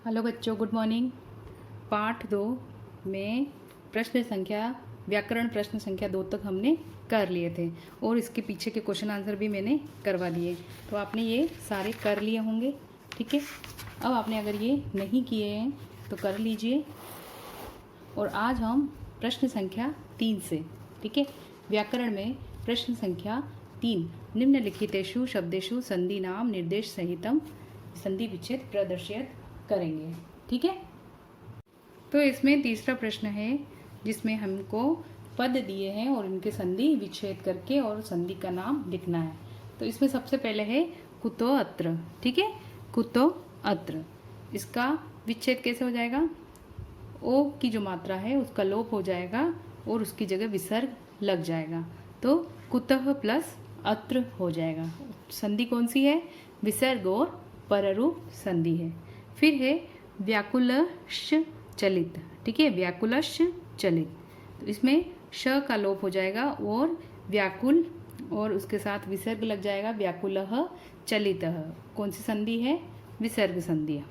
Hello बच्चों, good morning. पाठ 2 में प्रश्न संख्या व्याकरण प्रश्न संख्या 2 तक हमने कर लिए थे और इसके पीछे के क्वेश्चन आंसर भी मैंने करवा दिए। तो आपने ये सारे कर लिए होंगे, ठीक है। अब आपने अगर ये नहीं किए हैं तो कर लीजिए। और आज हम प्रश्न संख्या 3 से, ठीक है, व्याकरण में प्रश्न संख्या 3 निम्नलिखितेषु शब्देषु संधि नाम निर्देश सहितम संधि विच्छेद प्रदर्शित करेंगे, ठीक है। तो इसमें तीसरा प्रश्न है जिसमें हमको पद दिए हैं और इनके संधि विच्छेद करके और संधि का नाम लिखना है। तो इसमें सबसे पहले है कुतो अत्र, ठीक है। कुतो अत्र, इसका विच्छेद कैसे हो जाएगा? ओ की जो मात्रा है उसका लोप हो जाएगा और उसकी जगह विसर्ग लग जाएगा, तो कुतः प्लस अत्र हो जाएगा। संधि कौन सी है? विसर्ग और पररूप संधि है। फिर है व्याकुलश चलित, ठीक है, व्याकुलश चलित। तो इसमें श का लोप हो जाएगा और व्याकुल और उसके साथ विसर्ग लग जाएगा, व्याकुलः चलितः। कौन सी संधि है? विसर्ग संधि।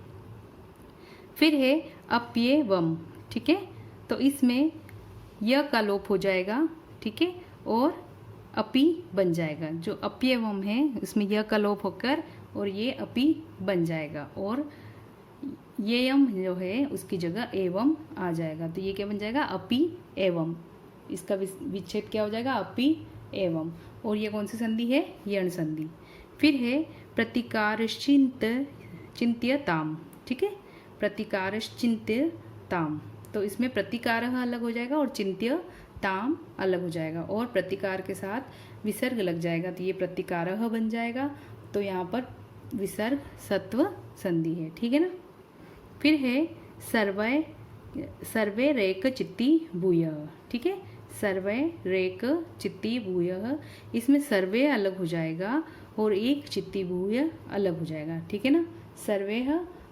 फिर है अप्येवम, ठीक है। तो इसमें य का लोप हो जाएगा, ठीक है, और अपि बन जाएगा। जो अप्येवम है इसमें य का लोप होकर और ये अपि बन जाएगा और ये यम जो है उसकी जगह एवं आ जाएगा। तो ये क्या बन जाएगा? अपि एवं। इसका विच्छेद क्या हो जाएगा? अपि एवं। और ये कौन सी संधि है? यण संधि। फिर है प्रतिकारश्चिंत चिंत्यताम, ठीक है, प्रतिकारश्चिंत्यताम। तो इसमें प्रतिकार अलग हो जाएगा और चिंत्य ताम अलग हो जाएगा और प्रतिकार के साथ विसर्ग लग जाएगा, तो ये प्रतिकारः बन जाएगा। तो यहाँ पर विसर्ग सत्व संधि है, ठीक है ना। फिर है सर्वे रेक चित्ती भूय, ठीक है, सर्वे रेक चित्ती भूय। इसमें सर्वे अलग हो जाएगा और एक चित्ती भूय अलग हो जाएगा, ठीक है ना। सर्वे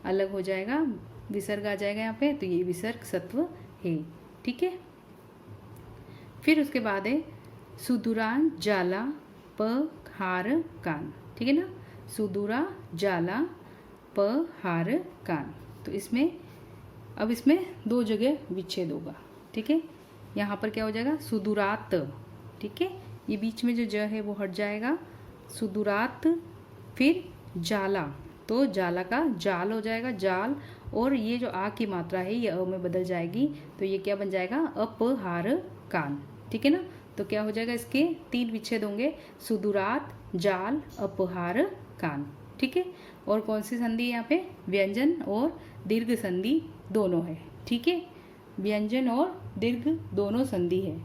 अलग हो जाएगा, विसर्ग आ जाएगा यहाँ पे, तो ये विसर्ग सत्व है, ठीक है। फिर उसके बाद है सुदूरान जाला प हार कान, ठीक है ना, सुदूरा जाला प हार कान। तो इसमें अब इसमें 2 जगह विच्छेद होगा, ठीक है। यहाँ पर क्या हो जाएगा? सुदूरात, ठीक है, ये बीच में जो ज है वो हट जाएगा, सुदूरात। फिर जाला, तो जाला का जाल हो जाएगा, जाल। और ये जो आ की मात्रा है ये अ में बदल जाएगी, तो ये क्या बन जाएगा? अपहार कान, ठीक है ना। तो क्या हो जाएगा? इसके 3 विच्छेद होंगे, सुदूरात, जाल, अपहार कान, ठीक है। और कौन सी संधि है यहाँ पे? व्यंजन और दीर्घ संधि दोनों है, ठीक है, व्यंजन और दीर्घ दोनों संधि है।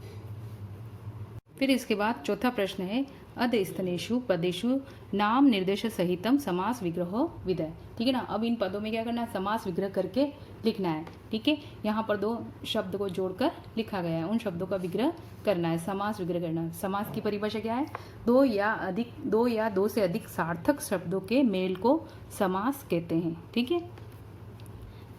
फिर इसके बाद चौथा प्रश्न है अधस्तनेषु पदेषु नाम निर्देश सहितम समास विग्रह विधेय, ठीक है ना। अब इन पदों में क्या करना है? समास विग्रह करके लिखना है, ठीक है। यहाँ पर 2 शब्द को जोड़कर लिखा गया है, उन शब्दों का विग्रह करना है, समास विग्रह करना है। समास की परिभाषा क्या है? 2 या 2 से अधिक सार्थक शब्दों के मेल को समास कहते हैं, ठीक है।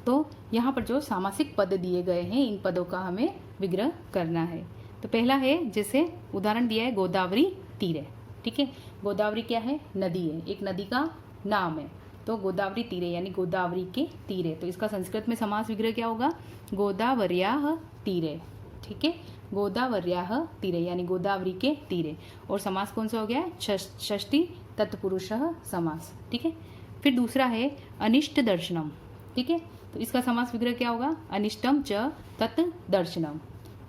तो यहाँ पर जो सामासिक पद दिए गए हैं इन पदों का हमें विग्रह करना है। तो पहला है, जैसे उदाहरण दिया है गोदावरी तीरे, ठीक है। गोदावरी क्या है? नदी है, एक नदी का नाम है। तो गोदावरी तीरे यानी गोदावरी के तीरे। तो इसका संस्कृत में समास विग्रह क्या होगा? गोदावर्याः तीरे, ठीक है, गोदावर्याः तीरे यानी गोदावरी के तीरे। और समास कौन सा हो गया? षष्ठी तत्पुरुषः समास, ठीक है। फिर दूसरा है अनिष्ट दर्शनम, ठीक है। तो इसका समास विग्रह क्या होगा? अनिष्टम च तत् दर्शनम।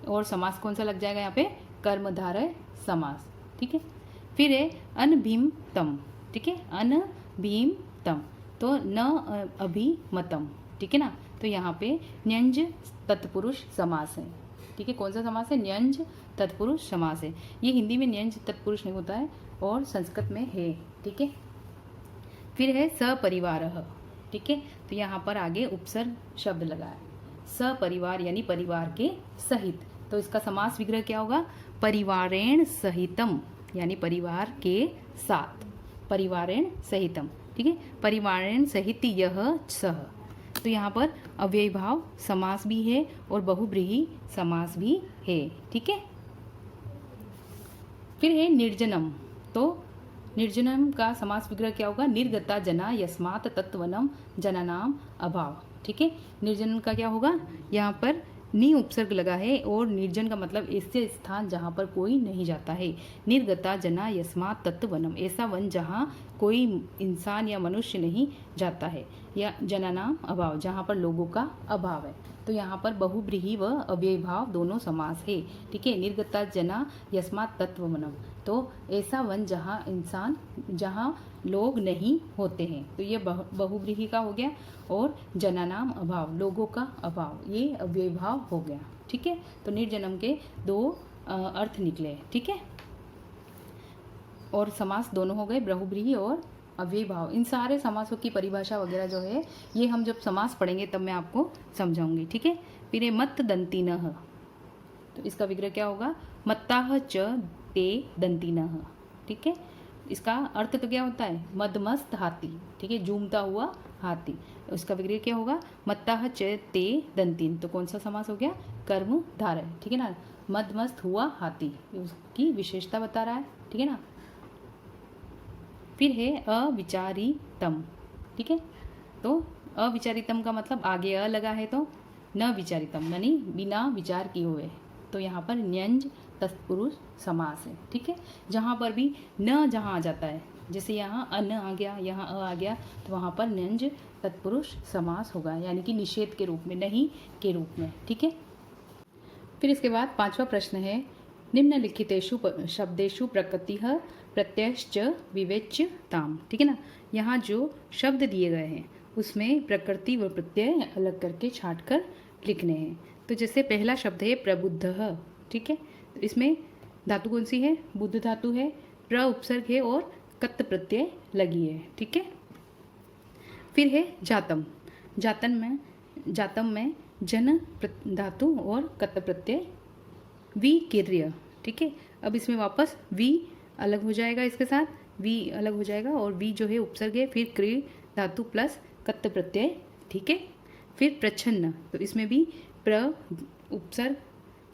और समास कौन सा लग जाएगा यहाँ पे? कर्मधारय समास, ठीक है। फिर है अनभिमतम, ठीक है, अनभिमतम। तो न अभिमतम, ठीक है ना। तो यहाँ पे न्यंज तत्पुरुष समास है, ठीक है। कौन सा समास है? न्यंज तत्पुरुष समास है। ये हिंदी में न्यंज तत्पुरुष नहीं होता है और संस्कृत में है, ठीक है। फिर है सपरिवारः, ठीक है। तो यहाँ पर आगे उपसर्ग शब्द लगा है, सपरिवार यानी परिवार के सहित। तो इसका समास विग्रह क्या होगा? परिवारेण सहितम यानी परिवार के साथ, परिवारेण सहितम, ठीक है, परिवारेण सहित यह सह। तो यहाँ पर अव्ययी भाव समास भी है और बहुब्रीहि समास भी है, ठीक है। फिर है निर्जनम। तो निर्जनम का समास विग्रह क्या होगा? निर्गता जना यस्मात् तत्वनम जननाम अभाव। ठीक है, निर्जन का क्या होगा? यहाँ पर नि उपसर्ग लगा है और निर्जन का मतलब ऐसे स्थान जहाँ पर कोई नहीं जाता है। निर्गता जना यस्मात् तत्वनम, ऐसा वन जहाँ कोई इंसान या मनुष्य नहीं जाता है, या जननाम अभाव, जहाँ पर लोगों का अभाव है। तो यहाँ पर बहुब्रीहि व अव्ययभाव दोनों समास है। ठीक है, निर्गता जना यस्मात् तत्वनम, तो ऐसा वन जहाँ लोग नहीं होते हैं, तो ये बहुब्रीहि का हो गया। और जननाम अभाव, लोगों का अभाव, ये अव्ययभाव हो गया। ठीक है, तो निर्जनम के दो अर्थ निकले। ठीक है, और समास दोनों हो गए, बहुब्रीहि और अव्ययभाव। इन सारे समासों की परिभाषा वगैरह जो है ये हम जब समास पढ़ेंगे तब मैं आपको समझाऊंगी। ठीक है, फिर ये मत दंतिनः, तो इसका विग्रह क्या होगा? मत्ताह च ते दंतिनः। ठीक है, इसका अर्थ तो क्या होता है? मदमस्त हाथी। ठीक है, झूमता हुआ हाथी, उसका विग्रह क्या होगा? मत्ताह च ते दंतिन, तो कौन सा समास हो गया? कर्मधारय। ठीक है ना, मदमस्त हुआ हाथी, उसकी विशेषता बता रहा है। ठीक है ना, फिर है अविचारितम। ठीक है, तो अविचारितम का मतलब आगे अ लगा है तो न विचारितम, यानी बिना विचार किए हुए। तो यहाँ पर न्यंज तत्पुरुष समास है। ठीक है, जहाँ पर भी न जहाँ आ जाता है, जैसे यहाँ अन आ गया, यहाँ अ आ गया, तो वहाँ पर न्यंज तत्पुरुष समास होगा, यानी कि निषेध के रूप में, नहीं के रूप में। ठीक है, फिर इसके बाद पांचवा प्रश्न है, निम्नलिखितेषु शब्देषु प्रकृतिः प्रत्ययश्च विवेच्यताम्। ठीक है ना, यहाँ जो शब्द दिए गए हैं उसमें प्रकृति व प्रत्यय अलग करके छांट कर लिखने हैं। तो जैसे पहला शब्द है प्रबुद्धः। ठीक है, तो इसमें धातु कौन सी है? बुद्ध धातु है, प्र उपसर्ग है और कत् प्रत्यय लगी है। ठीक है, फिर है जातम। जातम में जन धातु और कत् प्रत्यय विकिर्य। ठीक है, अब इसमें वापस वी अलग हो जाएगा, इसके साथ वी अलग हो जाएगा और वी जो है उपसर्ग है, फिर क्री धातु प्लस कत् प्रत्यय। ठीक है, फिर प्रच्छन्न, तो इसमें भी प्र उपसर्ग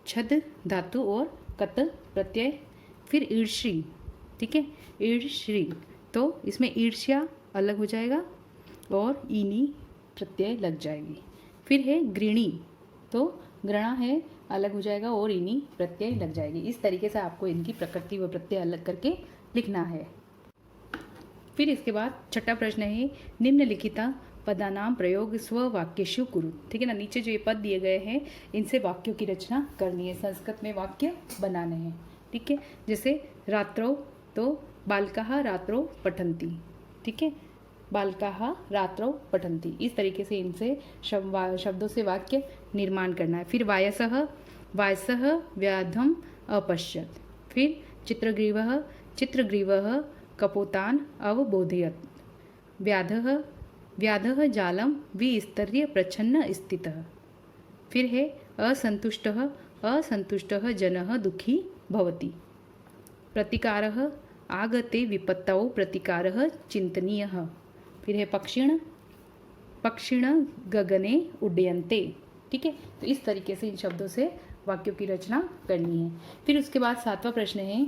छद धातु और कत् प्रत्यय, फिर ईर्ष्री। ठीक है, ईर्ष्री, तो इसमें ईर्ष्या अलग हो जाएगा और ईनी प्रत्यय लग जाएगी। फिर है गृणी, तो ग्रणा है अलग हो जाएगा और इनी प्रत्यय लग जाएगी। इस तरीके से आपको इनकी प्रकृति व प्रत्यय अलग करके लिखना है। फिर इसके बाद छठा प्रश्न है, निम्नलिखिता पदानाम प्रयोग स्ववाक्येषु कुरु। ठीक है ना, नीचे जो ये पद दिए गए हैं इनसे वाक्यों की रचना करनी है, संस्कृत में वाक्य बनाने हैं। ठीक है, जैसे रात्रौ, तो बालकाः रात्रौ पठन्ति। ठीक है, बालकाः रात्रौ पठन्ति, इस तरीके से इनसे शब्दों से वाक्य निर्माण करना है। फिर वायसः व्याधम अपश्यत। फिर चित्रग्रीवः कपोतान अवबोधयत्। व्याधः जालम विस्तर्य प्रच्छन्न स्थितः। फिर है असंतुष्टः जनः दुखी भवति। प्रतिकारः आगते विपत्तौ प्रतिकारः चिन्तनीयः। फिर है पक्षिण गगने उड्डयन्ते। ठीक है, तो इस तरीके से इन शब्दों से वाक्यों की रचना करनी है। फिर उसके बाद सातवां प्रश्न है,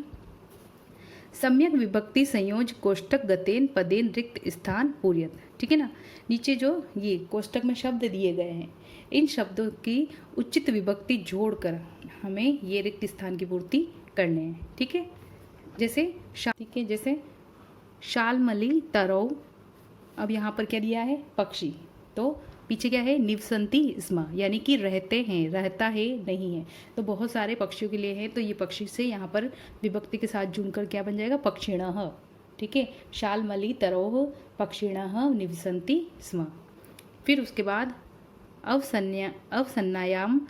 सम्यक विभक्ति संयोज कोष्टक गतेन पदेन रिक्त स्थान पूर्यत। ठीक है ना, नीचे जो ये कोष्टक में शब्द दिए गए हैं इन शब्दों की उचित विभक्ति जोड़कर हमें ये रिक्त स्थान की पूर्ति करने हैं। ठीक है, जैसे शालमली तरौ, अब यहाँ पर क्या दिया है? पक्षी, तो पीछे क्या है? निवसंती स्म, यानी कि रहते हैं, रहता है नहीं है, तो बहुत सारे पक्षियों के लिए है, तो ये पक्षी से यहाँ पर विभक्ति के साथ जुड़कर क्या बन जाएगा? पक्षिणः। ठीक है, शालमली तरोः पक्षिणः निवसंती स्म। फिर उसके बाद अवसन्नायाम,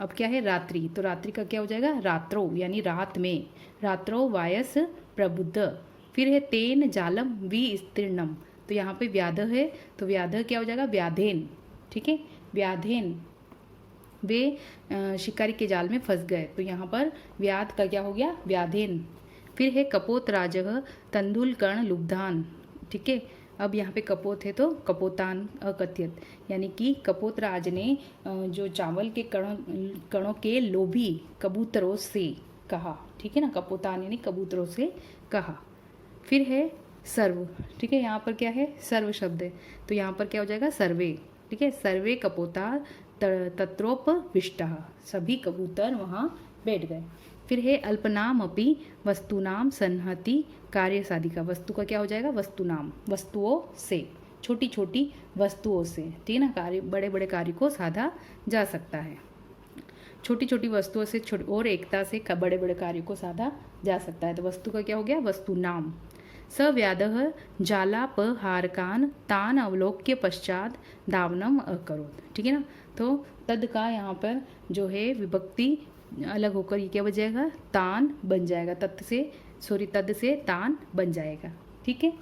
अब क्या है? रात्रि, तो रात्रि का क्या हो जाएगा? रात्रो, यानी रात में, रात्रो वायस प्रबुद्ध। फिर है तेन जालम विस्तीर्णम, तो यहाँ पे व्याध है, तो व्याध क्या हो जाएगा? व्याधेन। ठीक है, व्याधेन, वे शिकारी के जाल में फंस गए, तो यहाँ पर व्याध का क्या हो गया? व्याधेन। फिर है कपोतराजः तंदुल कर्ण लुब्धान। ठीक है, अब यहाँ पे कपोत है तो कपोतान अकथ्यत, यानी कि कपोतराज ने जो चावल के कणों के लोभी कबूतरों से कहा। ठीक है ना, कपोतान यानी कबूतरों से कहा। फिर है सर्व, ठीक है, यहाँ पर क्या है, सर्व शब्द है, तो यहाँ पर क्या हो जाएगा, सर्वे, ठीक है। सर्वे कपोता तत्रोपविष्टः, सभी कबूतर वहाँ बैठ गए। फिर है अल्पनाम अपि वस्तुनाम संहति कार्य साधिका, वस्तु का क्या हो जाएगा, वस्तुनाम, वस्तुओं से, छोटी छोटी वस्तुओं से, ठीक है ना, कार्य, बड़े बड़े कार्य को साधा जा सकता है। छोटी छोटी वस्तुओं से और एकता से बड़े बड़े कार्य को साधा जा सकता है, तो वस्तु का क्या हो गया, वस्तु नाम। स व्याधः जालापहारकान तान अवलोक्य पश्चात धावनम अकरोत्, ठीक है ना, तो तद का यहाँ पर जो है विभक्ति अलग होकर ये क्या बन जाएगा, तान बन जाएगा, तद से तान बन जाएगा, ठीक है।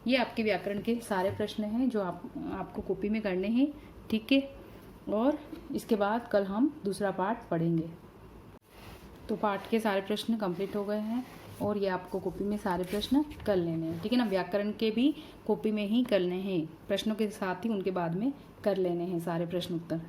ये आपके व्याकरण के सारे प्रश्न हैं जो आपको कॉपी में करने हैं, ठीक है। और इसके बाद कल हम दूसरा पार्ट पढ़ेंगे। तो पार्ट के सारे प्रश्न कंप्लीट हो गए हैं और ये आपको कॉपी में सारे प्रश्न कर लेने हैं, ठीक है ना। व्याकरण के भी कॉपी में ही करने हैं, प्रश्नों के साथ ही उनके बाद में कर लेने हैं सारे प्रश्न उत्तर।